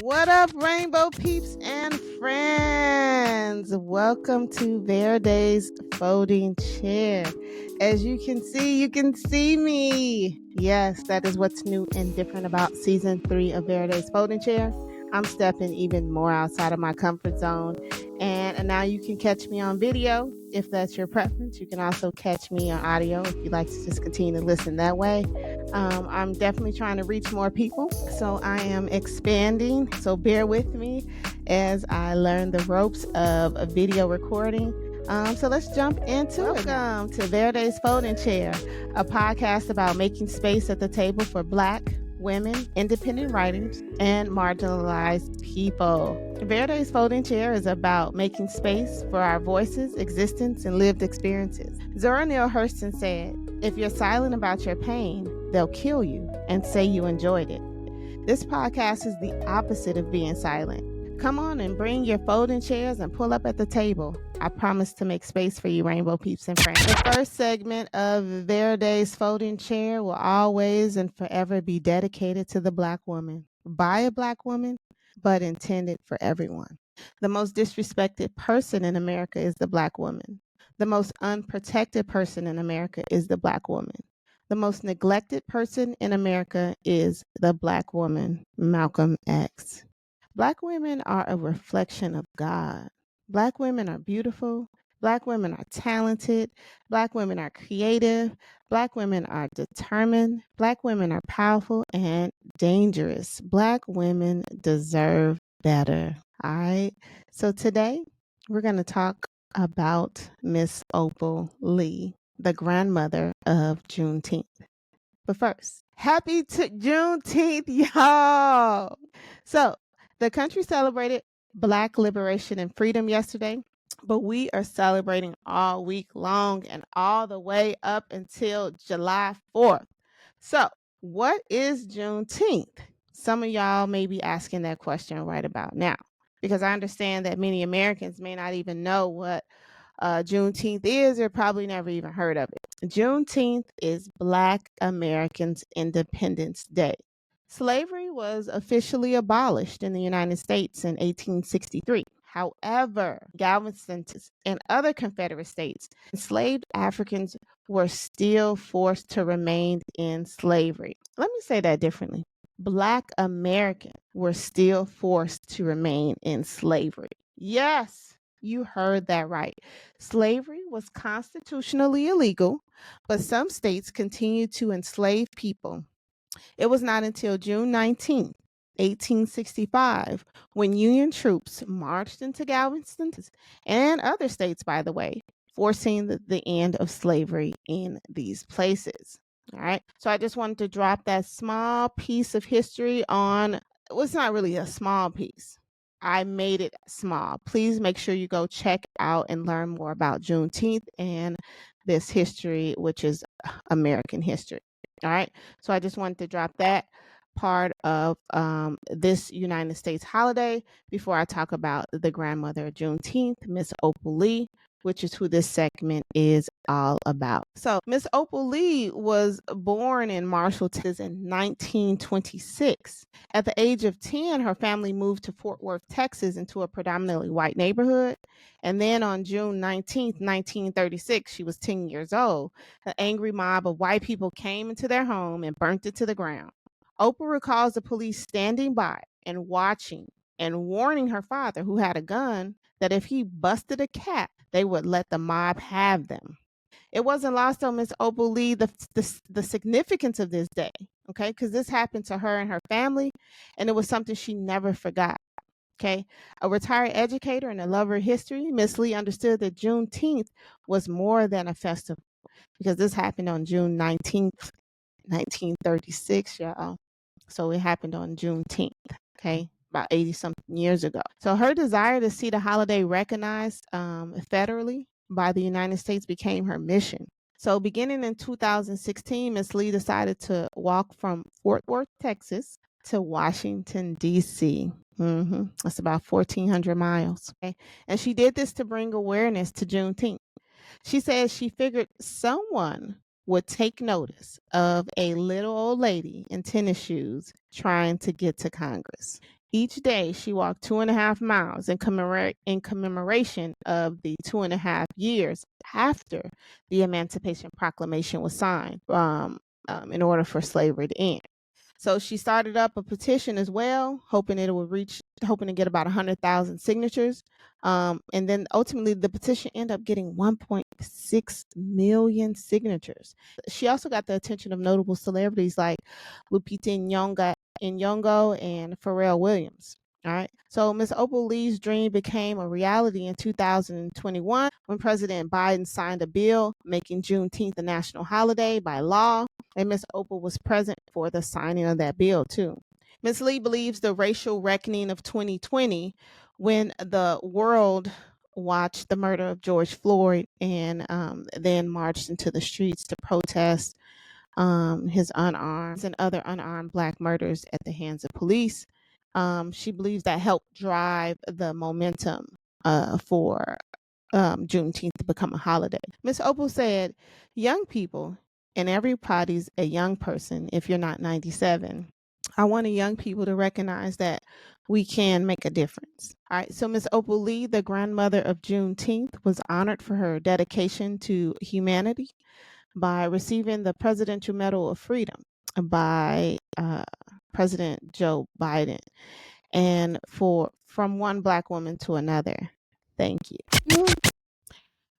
What up, Rainbow Peeps and friends? Welcome to Verde's Folding Chair. As you can see me. Yes, that is what's new and different about season 3 of Verde's Folding Chair. I'm stepping even more outside of my comfort zone. And now you can catch me on video if that's your preference. You can also catch me on audio if you'd like to just continue to listen that way. I'm definitely trying to reach more people, so I am expanding. So bear with me as I learn the ropes of a video recording. So let's jump into it. Welcome to Verde's Folding Chair, a podcast about making space at the table for Black women, independent writers, and marginalized people. Verde's Folding Chair is about making space for our voices, existence, and lived experiences. Zora Neale Hurston said, "If you're silent about your pain, they'll kill you and say you enjoyed it." This podcast is the opposite of being silent. Come on and bring your folding chairs and pull up at the table. I promise to make space for you, Rainbow Peeps and friends. The first segment of Verde's Folding Chair will always and forever be dedicated to the Black woman, by a Black woman, but intended for everyone. The most disrespected person in America is the Black woman. The most unprotected person in America is the Black woman. The most neglected person in America is the Black woman, Malcolm X. Black women are a reflection of God. Black women are beautiful. Black women are talented. Black women are creative. Black women are determined. Black women are powerful and dangerous. Black women deserve better. All right. So today we're going to talk about Miss Opal Lee, the grandmother of Juneteenth. But first, happy Juneteenth, y'all. So the country celebrated Black liberation and freedom yesterday, but we are celebrating all week long and all the way up until July 4th. So, what is Juneteenth? Some of y'all may be asking that question right about now, because I understand that many Americans may not even know what Juneteenth is, or probably never even heard of it. Juneteenth is Black Americans' Independence Day. Slavery was officially abolished in the United States in 1863. However, Galveston and other Confederate states, enslaved Africans were still forced to remain in slavery. Let me say that differently. Black Americans were still forced to remain in slavery. Yes, you heard that right. Slavery was constitutionally illegal, but some states continued to enslave people. It was not until June 19th, 1865, when Union troops marched into Galveston and other states, by the way, forcing the end of slavery in these places. All right. So I just wanted to drop that small piece of history on, well, it's not really a small piece. I made it small. Please make sure you go check out and learn more about Juneteenth and this history, which is American history. All right. So I just wanted to drop that part of this United States holiday before I talk about the grandmother of Juneteenth, Miss Opal Lee, which is who this segment is all about. So Miss Opal Lee was born in Marshall, Texas in 1926. At the age of 10, her family moved to Fort Worth, Texas, into a predominantly white neighborhood. And then on June 19th, 1936, she was 10 years old. An angry mob of white people came into their home and burnt it to the ground. Oprah recalls the police standing by and watching and warning her father, who had a gun, that if he busted a cat, they would let the mob have them. It wasn't lost on Miss Opal Lee the significance of this day, okay? Because this happened to her and her family, and it was something she never forgot. Okay, a retired educator and a lover of history, Miss Lee understood that Juneteenth was more than a festival, because this happened on June 19th, 1936, y'all. So it happened on Juneteenth, okay, about 80 something years ago. So her desire to see the holiday recognized federally by the United States became her mission. So beginning in 2016, Miss Lee decided to walk from Fort Worth, Texas to Washington, D.C. That's about 1,400 miles. Okay? And she did this to bring awareness to Juneteenth. She says she figured someone would take notice of a little old lady in tennis shoes trying to get to Congress. Each day, she walked 2.5 miles in commemoration of the 2.5 years after the Emancipation Proclamation was signed, in order for slavery to end. So she started up a petition as well, hoping hoping to get about 100,000 signatures. And then ultimately, the petition ended up getting 1.6 million signatures. She also got the attention of notable celebrities like Lupita Nyong'o and Pharrell Williams. All right. So Miss Opal Lee's dream became a reality in 2021 when President Biden signed a bill making Juneteenth a national holiday by law, and Miss Opal was present for the signing of that bill too. Miss Lee believes the racial reckoning of 2020, when the world watched the murder of George Floyd and then marched into the streets to protest his unarmed and other unarmed Black murders at the hands of police. She believes that helped drive the momentum for Juneteenth to become a holiday. Miss Opal said, young people, and everybody's a young person if you're not 97. I want young people to recognize that we can make a difference. All right, so Miss Opal Lee, the grandmother of Juneteenth, was honored for her dedication to humanity by receiving the Presidential Medal of Freedom by President Joe Biden, and from one Black woman to another. Thank you.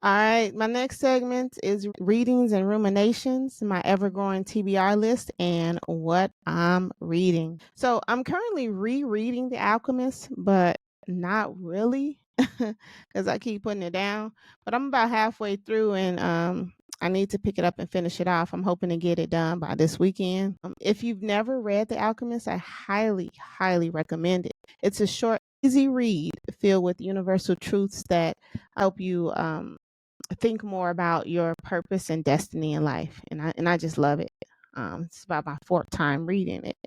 All right, my next segment is readings and ruminations, my ever-growing TBR list, and what I'm reading. So I'm currently rereading The Alchemist, but not really, because I keep putting it down. But I'm about halfway through, and I need to pick it up and finish it off. I'm hoping to get it done by this weekend. If you've never read The Alchemist, I highly, highly recommend it. It's a short, easy read filled with universal truths that help you think more about your purpose and destiny in life. And I just love it. It's about my fourth time reading it,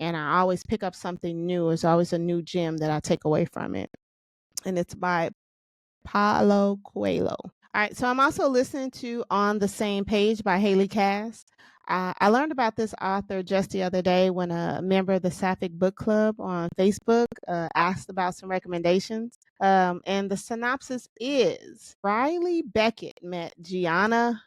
and I always pick up something new. There's always a new gem that I take away from it, and it's by Paulo Coelho. All right, so I'm also listening to On the Same Page by Haley Cass. I learned about this author just the other day when a member of the Sapphic Book Club on Facebook asked about some recommendations. And the synopsis is Riley Beckett met Gianna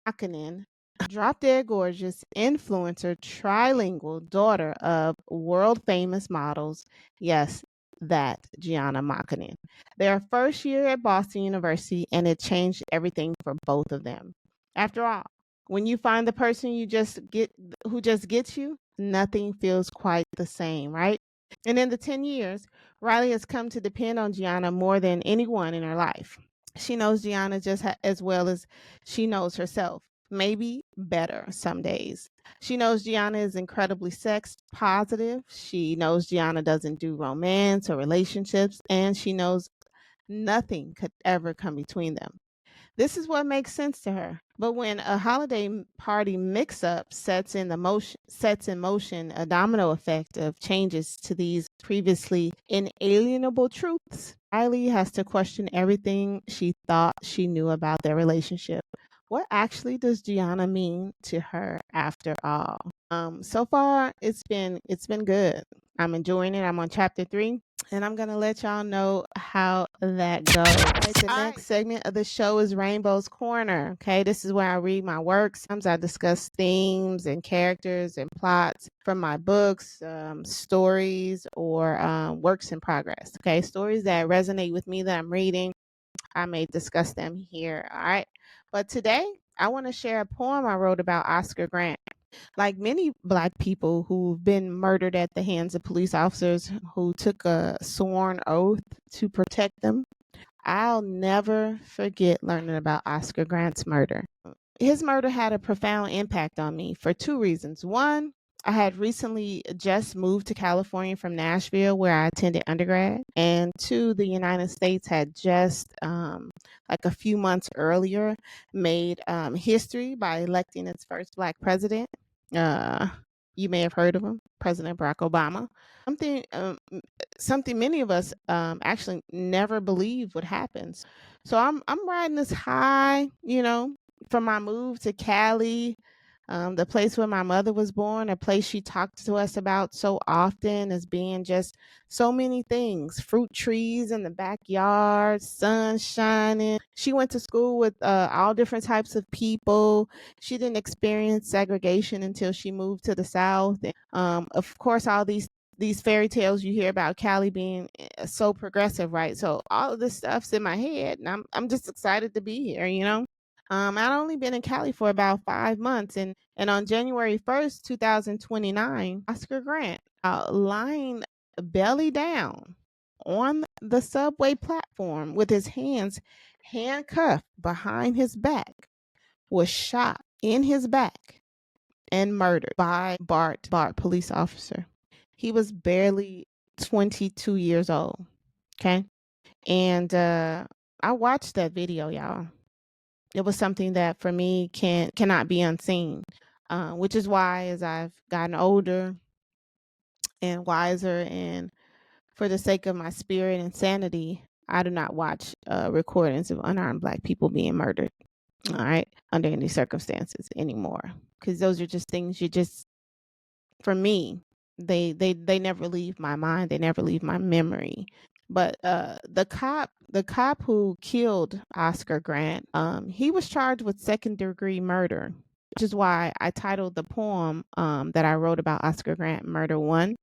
Akinen, drop dead gorgeous influencer, trilingual daughter of world famous models. Yes, that Gianna Makinen. Their first year at Boston University, and it changed everything for both of them. After all, when you find the person who just gets you, nothing feels quite the same, right? And in the 10 years, Riley has come to depend on Gianna more than anyone in her life. She knows Gianna just as well as she knows herself, maybe better some days. She knows Gianna is incredibly sex positive. She knows Gianna doesn't do romance or relationships, and she knows nothing could ever come between them. This is what makes sense to her. But when a holiday party mix-up sets in motion a domino effect of changes to these previously inalienable truths, Riley has to question everything she thought she knew about their relationship. What actually does Gianna mean to her after all? So far it's been good. I'm enjoying it. I'm on chapter 3, and I'm gonna let y'all know how that goes. All right, the next segment of the show is Rainbow's Corner. Okay, this is where I read my works. Sometimes I discuss themes and characters and plots from my books, stories, or works in progress. Okay, stories that resonate with me that I'm reading. I may discuss them here. All right, but today I want to share a poem I wrote about Oscar Grant. Like many Black people who've been murdered at the hands of police officers who took a sworn oath to protect them, I'll never forget learning about Oscar Grant's murder. His murder had a profound impact on me for two reasons. One, I had recently just moved to California from Nashville, where I attended undergrad. And two, the United States had just, like a few months earlier, made history by electing its first Black president. Uh, you may have heard of him, President Barack Obama. Something, something many of us actually never believed would happen. So I'm riding this high, from my move to Cali, The place where my mother was born, a place she talked to us about so often as being just so many things: fruit trees in the backyard, sun shining. She went to school with all different types of people. She didn't experience segregation until she moved to the South. And, of course, all these fairy tales you hear about Cali being so progressive, right? So all of this stuff's in my head, and I'm just excited to be here, you know. I'd only been in Cali for about 5 months, and on January 1st, 2029, Oscar Grant, lying belly down on the subway platform with his hands handcuffed behind his back, was shot in his back and murdered by Bart police officer. He was barely 22 years old. Okay. And I watched that video, y'all. It was something that for me cannot be unseen, which is why as I've gotten older and wiser, and for the sake of my spirit and sanity, I do not watch recordings of unarmed Black people being murdered, all right, under any circumstances anymore, because those are just things you just, for me, they never leave my mind, they never leave my memory. But the cop who killed Oscar Grant, he was charged with second-degree murder, which is why I titled the poem that I wrote about Oscar Grant Murder One,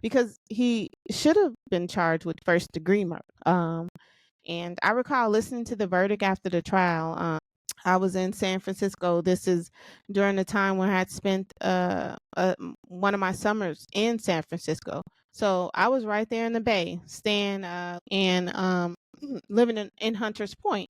because he should have been charged with first-degree murder. And I recall listening to the verdict after the trial. I was in San Francisco. This is during the time when I had spent one of my summers in San Francisco. So I was right there in the Bay, staying and living in Hunters Point.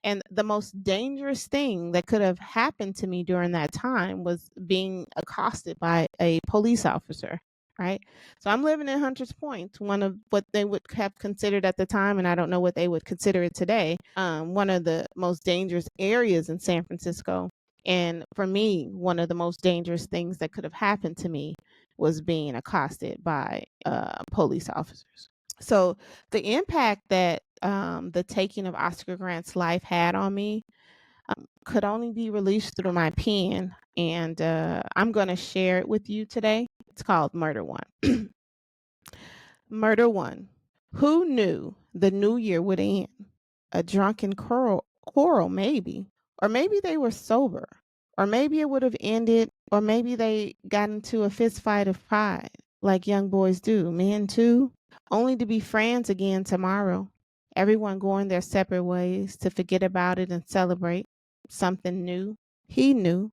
And the most dangerous thing that could have happened to me during that time was being accosted by a police officer, right? So I'm living in Hunters Point, one of what they would have considered at the time, and I don't know what they would consider it today, one of the most dangerous areas in San Francisco. And for me, one of the most dangerous things that could have happened to me was being accosted by police officers. So the impact that the taking of Oscar Grant's life had on me could only be released through my pen, and I'm going to share it with you today. It's called Murder One. Murder One. Who knew the new year would end? A drunken quarrel, maybe. Or maybe they were sober. Or maybe it would have ended, or maybe they got into a fist fight of pride, like young boys do, men too, only to be friends again tomorrow. Everyone going their separate ways to forget about it and celebrate something new. He knew.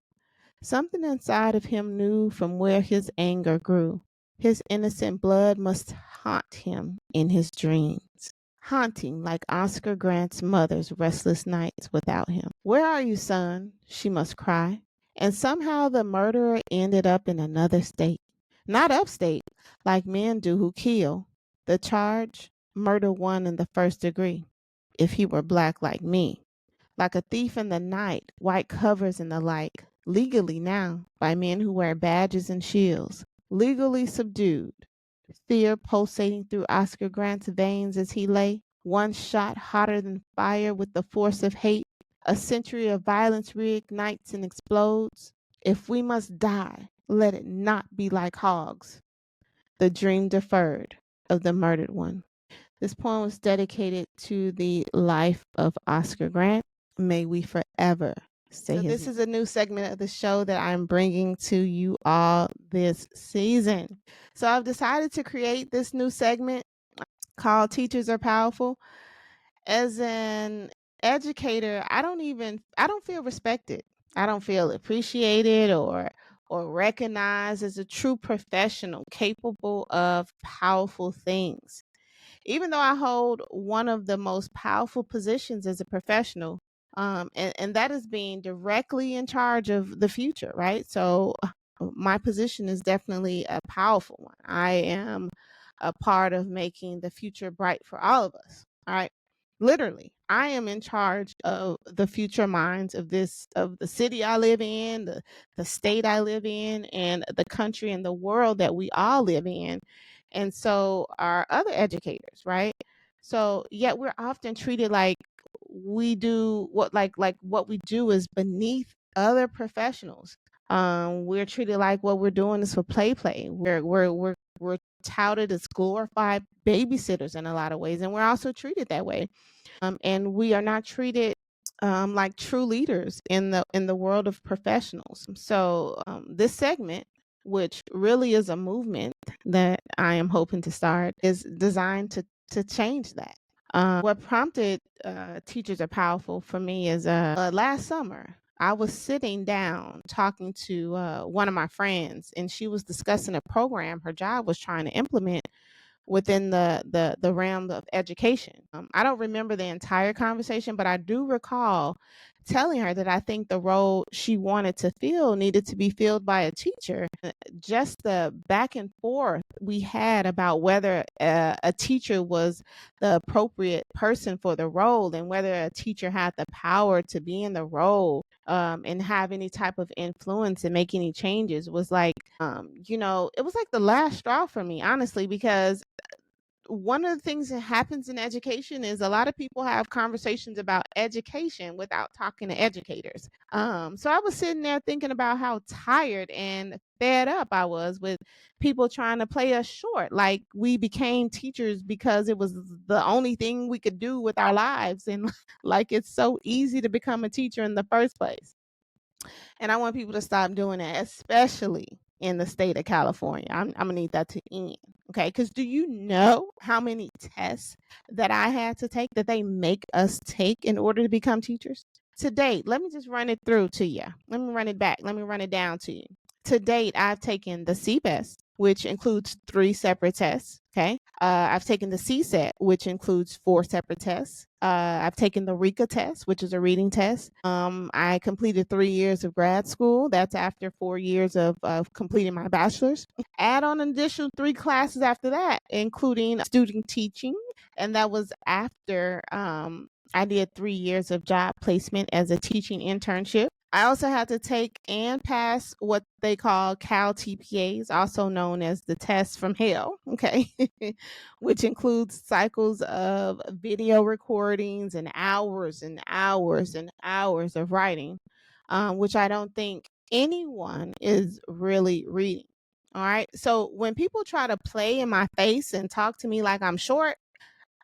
Something inside of him knew from where his anger grew. His innocent blood must haunt him in his dreams, haunting like Oscar Grant's mother's restless nights without him. Where are you, son? She must cry. And somehow the murderer ended up in another state. Not upstate, like men do who kill. The charge? Murder one in the first degree. If he were Black like me. Like a thief in the night, white covers and the like, legally now, by men who wear badges and shields, legally subdued. Fear pulsating through Oscar Grant's veins as he lay, one shot hotter than fire with the force of hate. A century of violence reignites and explodes. If we must die, let it not be like hogs. The dream deferred of the murdered one. This poem was dedicated to the life of Oscar Grant. May we forever say his name. This is a new segment of the show that I'm bringing to you all this season. So I've decided to create this new segment called Teachers Are Powerful. As an educator, I don't feel respected. I don't feel appreciated or recognized as a true professional capable of powerful things. Even though I hold one of the most powerful positions as a professional, and that is being directly in charge of the future, right? So my position is definitely a powerful one. I am a part of making the future bright for all of us. All right. Literally, I am in charge of the future minds of the city I live in, the state I live in, and the country and the world that we all live in. And so are other educators, right? So yet we're often treated like we do what like what we do is beneath other professionals. We're treated like what we're doing is for play. We're touted as glorified babysitters in a lot of ways, and we're also treated that way. And we are not treated like true leaders in the world of professionals. So this segment, which really is a movement that I am hoping to start, is designed to change that. What prompted Teachers Are Powerful for me is last summer, I was sitting down talking to one of my friends, and she was discussing a program her job was trying to implement within the realm of education. I don't remember the entire conversation, but I do recall telling her that I think the role she wanted to fill needed to be filled by a teacher. Just the back and forth we had about whether a teacher was the appropriate person for the role and whether a teacher had the power to be in the role and have any type of influence and make any changes was like, it was like the last straw for me, honestly, because one of the things that happens in education is a lot of people have conversations about education without talking to educators. So I was sitting there thinking about how tired and fed up I was with people trying to play us short. Like we became teachers because it was the only thing we could do with our lives. And like it's so easy to become a teacher in the first place. And I want people to stop doing that, especially in the state of California. I'm gonna need that to end. Okay. Because do you know how many tests that I had to take that they make us take in order to become teachers? To date, let me just run it through to you. Let me run it back. Let me run it down to you. To date, I've taken the CBEST, which includes 3 separate tests. Okay. I've taken the CSET, which includes 4 separate tests. I've taken the RECA test, which is a reading test. I completed 3 years of grad school. That's after 4 years of completing my bachelor's. Add on an additional 3 classes after that, including student teaching. And that was after I did 3 years of job placement as a teaching internship. I also had to take and pass what they call Cal TPAs, also known as the test from hell, okay, which includes cycles of video recordings and hours and hours and hours of writing, which I don't think anyone is really reading. All right. So when people try to play in my face and talk to me like I'm short,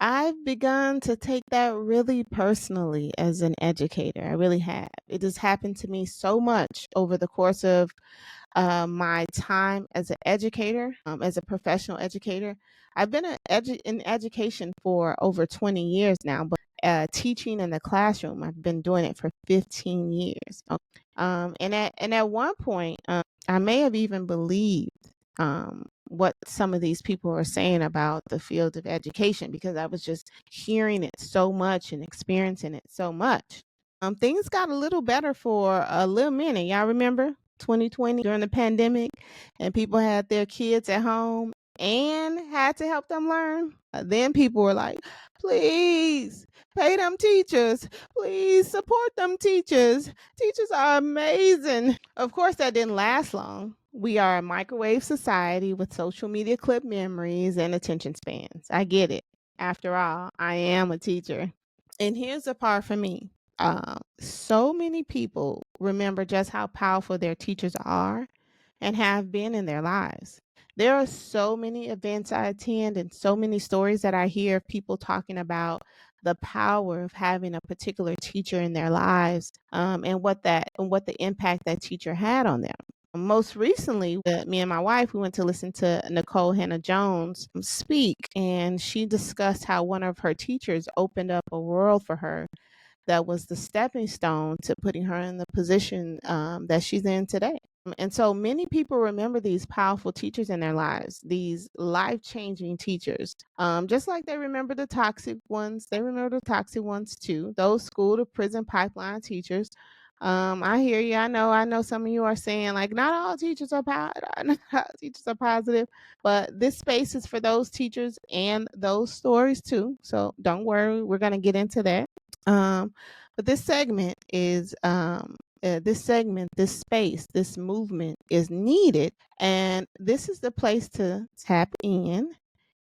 I've begun to take that really personally as an educator. I really have. It has happened to me so much over the course of my time as an educator, as a professional educator. I've been in education for over 20 years now, but teaching in the classroom, I've been doing it for 15 years. And at one point, I may have even believed what some of these people are saying about the field of education because I was just hearing it so much and experiencing it so much. Things got a little better for a little minute. Y'all remember 2020 during the pandemic and people had their kids at home and had to help them learn? Then people were like, please pay them teachers. Please support them teachers. Teachers are amazing. Of course, that didn't last long. We are a microwave society with social media clip memories and attention spans. I get it. After all, I am a teacher. And here's the part for me. So many people remember just how powerful their teachers are and have been in their lives. There are so many events I attend and so many stories that I hear of people talking about the power of having a particular teacher in their lives, and what the impact that teacher had on them. Most recently, me and my wife, we went to listen to Nicole Hannah Jones speak, and she discussed how one of her teachers opened up a world for her that was the stepping stone to putting her in the position that she's in today. And so many people remember these powerful teachers in their lives, these life changing teachers. Just like they remember the toxic ones, they remember the toxic ones too, those school to prison pipeline teachers. I hear you. I know some of you are saying like not all teachers are not all teachers are positive, but this space is for those teachers and those stories too. So don't worry, we're gonna get into that. But this space, this movement is needed. And this is the place to tap in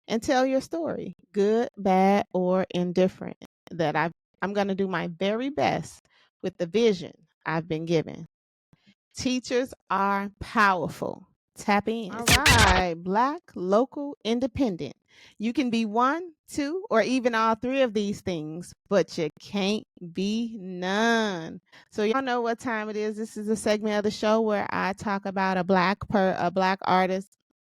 and tell your story, good, bad, or indifferent. I'm going to do my very best with the vision I've been given. Teachers are powerful. Tap in. All right, Black, local, independent. You can be one, two, or even all three of these things, but you can't be none. So y'all know what time it is. This is a segment of the show where I talk about a black artist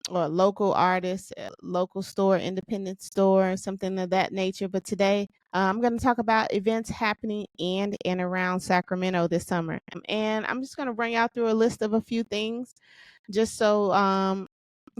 or a local artist, a local store, independent store, something of that nature. But today, I'm going to talk about events happening in and around Sacramento this summer. And I'm just going to bring out through a list of a few things just so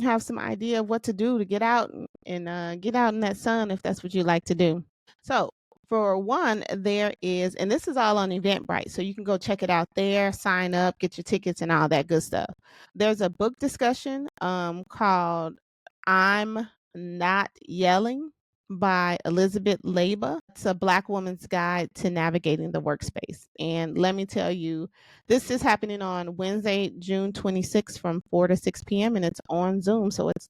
have some idea of what to do to get out and get out in that sun if that's what you like to do. So for one, there is, and this is all on Eventbrite, so you can go check it out there, sign up, get your tickets and all that good stuff. There's a book discussion called I'm Not Yelling by Elizabeth Laba. It's a Black woman's guide to navigating the workspace. And let me tell you, this is happening on Wednesday, June 26th from 4 to 6 p.m. and it's on Zoom. So it's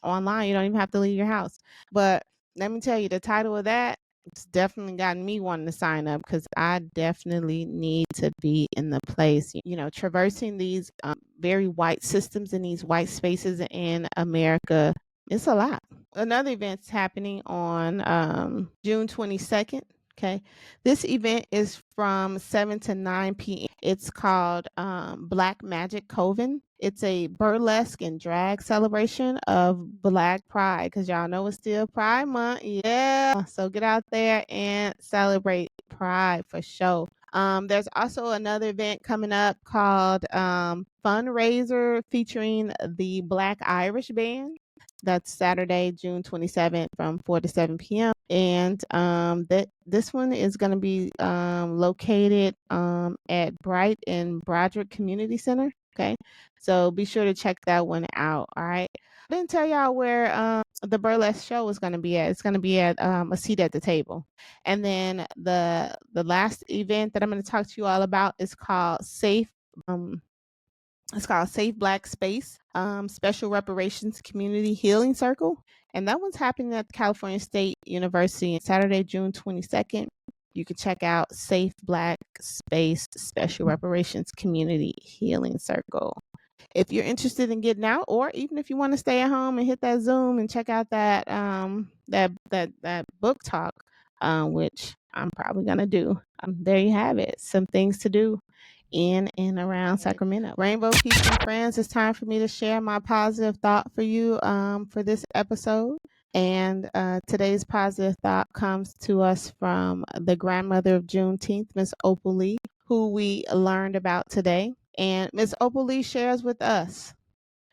online. You don't even have to leave your house. But let me tell you, the title of that, it's definitely gotten me wanting to sign up because I definitely need to be in the place. You know, traversing these very white systems in these white spaces in America, it's a lot. Another event's happening on June 22nd. Okay. This event is from 7 to 9 p.m. It's called Black Magic Coven. It's a burlesque and drag celebration of Black Pride because y'all know it's still Pride Month. Yeah. So get out there and celebrate Pride for sure. There's also another event coming up called Fundraiser featuring the Black Irish Band. That's Saturday, June 27th from 4 to 7 p.m. And this one is going to be located at Bright and Broderick Community Center. Okay. So be sure to check that one out. All right. I didn't tell y'all where the burlesque show is going to be at. It's going to be at a seat at the table. And then the last event that I'm going to talk to you all about is called Safe Black Space, Special Reparations Community Healing Circle. And that one's happening at California State University on Saturday, June 22nd. You can check out Safe Black Space, Special Reparations Community Healing Circle. If you're interested in getting out, or even if you want to stay at home and hit that Zoom and check out that that book talk, which I'm probably gonna do. There you have it. Some things to do in and around Sacramento. Rainbow Peace and Friends, it's time for me to share my positive thought for you for this episode. And today's positive thought comes to us from the Grandmother of Juneteenth, Miss Opal Lee, who we learned about today. And Miss Opal Lee shares with us,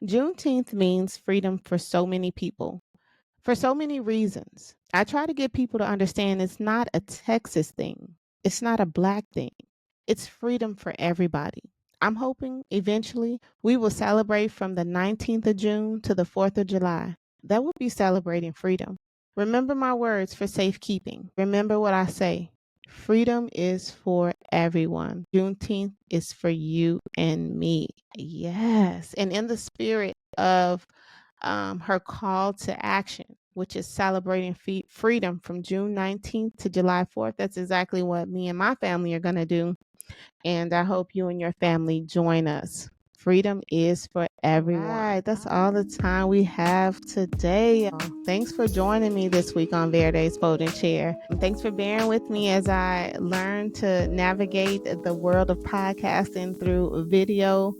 Juneteenth means freedom for so many people, for so many reasons. I try to get people to understand it's not a Texas thing. It's not a Black thing. It's freedom for everybody. I'm hoping eventually we will celebrate from the 19th of June to the 4th of July. That will be celebrating freedom. Remember my words for safekeeping. Remember what I say. Freedom is for everyone. Juneteenth is for you and me. Yes. And in the spirit of her call to action, which is celebrating freedom from June 19th to July 4th, that's exactly what me and my family are going to do. And I hope you and your family join us. Freedom is for everyone. All right, that's all the time we have today. Thanks for joining me this week on Verde's Folding Chair. And thanks for bearing with me as I learn to navigate the world of podcasting through video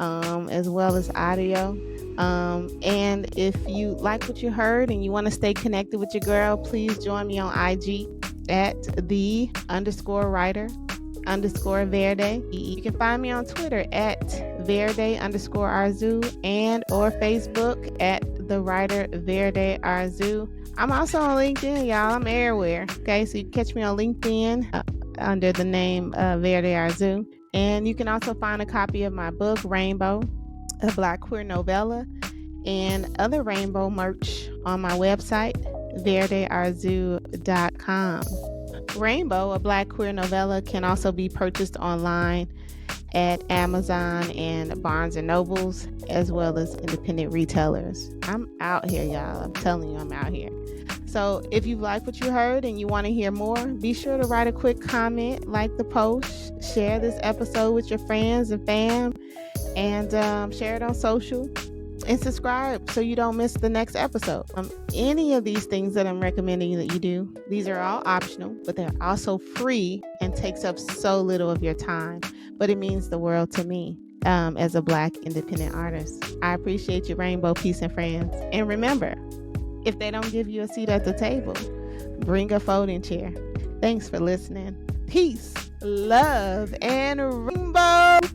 as well as audio. And if you like what you heard and you want to stay connected with your girl, please join me on IG at _writer_Verde. You can find me on Twitter at Verde_Arzu and or Facebook at the writer Verde Arzu. I'm also on LinkedIn, y'all. I'm everywhere. Okay, so you can catch me on LinkedIn under the name Verde Arzu. And you can also find a copy of my book, Rainbow, a Black queer novella, and other Rainbow merch on my website, verdearzu.com. Rainbow, a Black queer novella, can also be purchased online at Amazon and Barnes & Nobles, as well as independent retailers. I'm out here, y'all. I'm telling you, I'm out here. So if you like what you heard and you want to hear more, be sure to write a quick comment, like the post, share this episode with your friends and fam, and share it on social, and subscribe so you don't miss the next episode. Any of these things that I'm recommending that you do, these are all optional, but they're also free and takes up so little of your time. But it means the world to me as a Black independent artist. I appreciate you, Rainbow Peace and Friends. And remember, if they don't give you a seat at the table, bring a folding chair. Thanks for listening. Peace, love, and rainbow.